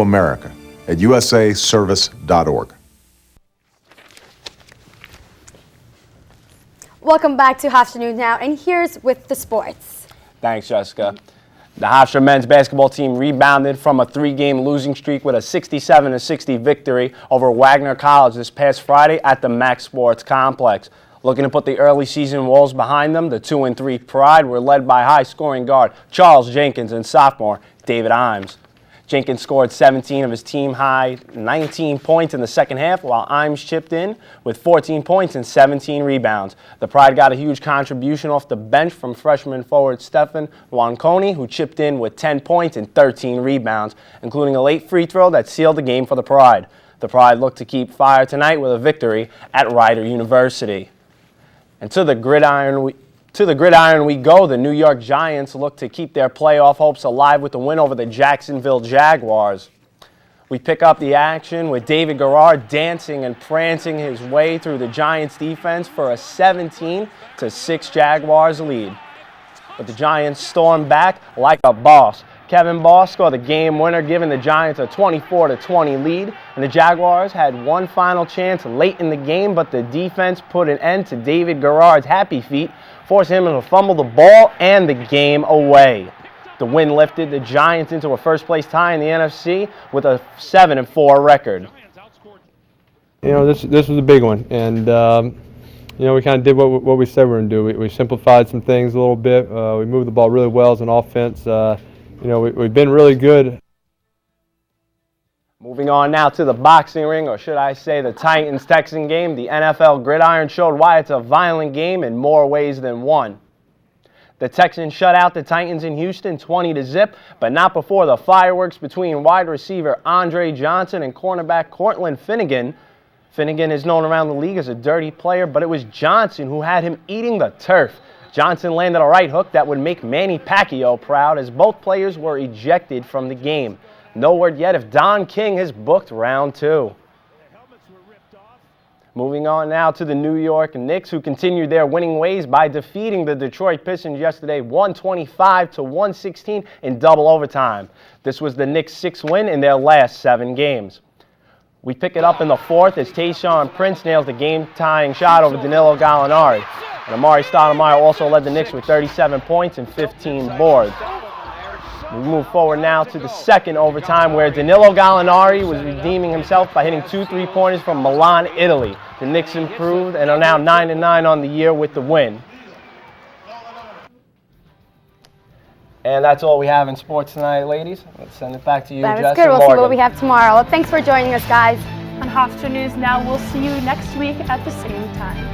America at usaservice.org. Welcome back to Hofstra News Now, and here's with the sports. Thanks, Jessica. The Hofstra men's basketball team rebounded from a 3-game losing streak with a 67-60 victory over Wagner College this past Friday at the Max Sports Complex. Looking to put the early season woes behind them, the 2-3 Pride were led by high-scoring guard Charles Jenkins and sophomore David Imes. Jenkins scored 17 of his team-high 19 points in the second half, while Imes chipped in with 14 points and 17 rebounds. The Pride got a huge contribution off the bench from freshman forward Stefan Wanconi, who chipped in with 10 points and 13 rebounds, including a late free throw that sealed the game for the Pride. The Pride looked to keep fire tonight with a victory at Rider University. And to the gridiron we go. The New York Giants look to keep their playoff hopes alive with the win over the Jacksonville Jaguars. We pick up the action with David Garrard dancing and prancing his way through the Giants defense for a 17-6 Jaguars lead. But the Giants stormed back like a boss. Kevin Boss scored the game winner, giving the Giants a 24-20 lead, and the Jaguars had one final chance late in the game, but the defense put an end to David Garrard's happy feet, forcing him to fumble the ball and the game away. The win lifted the Giants into a first-place tie in the NFC with a 7-4 record. You know, this was a big one, and you know, we kind of did what we said we were going to do. We simplified some things a little bit. We moved the ball really well as an offense. You know, we've been really good. Moving on now to the boxing ring, or should I say the Titans-Texan game. The NFL Gridiron showed why it's a violent game in more ways than one. The Texans shut out the Titans in Houston 20-0, but not before the fireworks between wide receiver Andre Johnson and cornerback Cortland Finnegan. Finnegan is known around the league as a dirty player, but it was Johnson who had him eating the turf. Johnson landed a right hook that would make Manny Pacquiao proud, as both players were ejected from the game. No word yet if Don King has booked round 2. Moving on now to the New York Knicks, who continued their winning ways by defeating the Detroit Pistons yesterday 125-116 in double overtime. This was the Knicks' 6th win in their last 7 games. We pick it up in the 4th as Tayshaun Prince nails the game-tying shot over Danilo Gallinari. And Amari Stoudemire also led the Knicks with 37 points and 15 boards. We move forward now to the 2nd overtime, where Danilo Gallinari was redeeming himself by hitting 2 3-pointers from Milan, Italy. The Knicks improved and are now 9-9 on the year with the win. And that's all we have in sports tonight, ladies. Let's send it back to you, Jess. That was good. We'll see what we have tomorrow. Well, thanks for joining us, guys. On Hofstra News Now, we'll see you next week at the same time.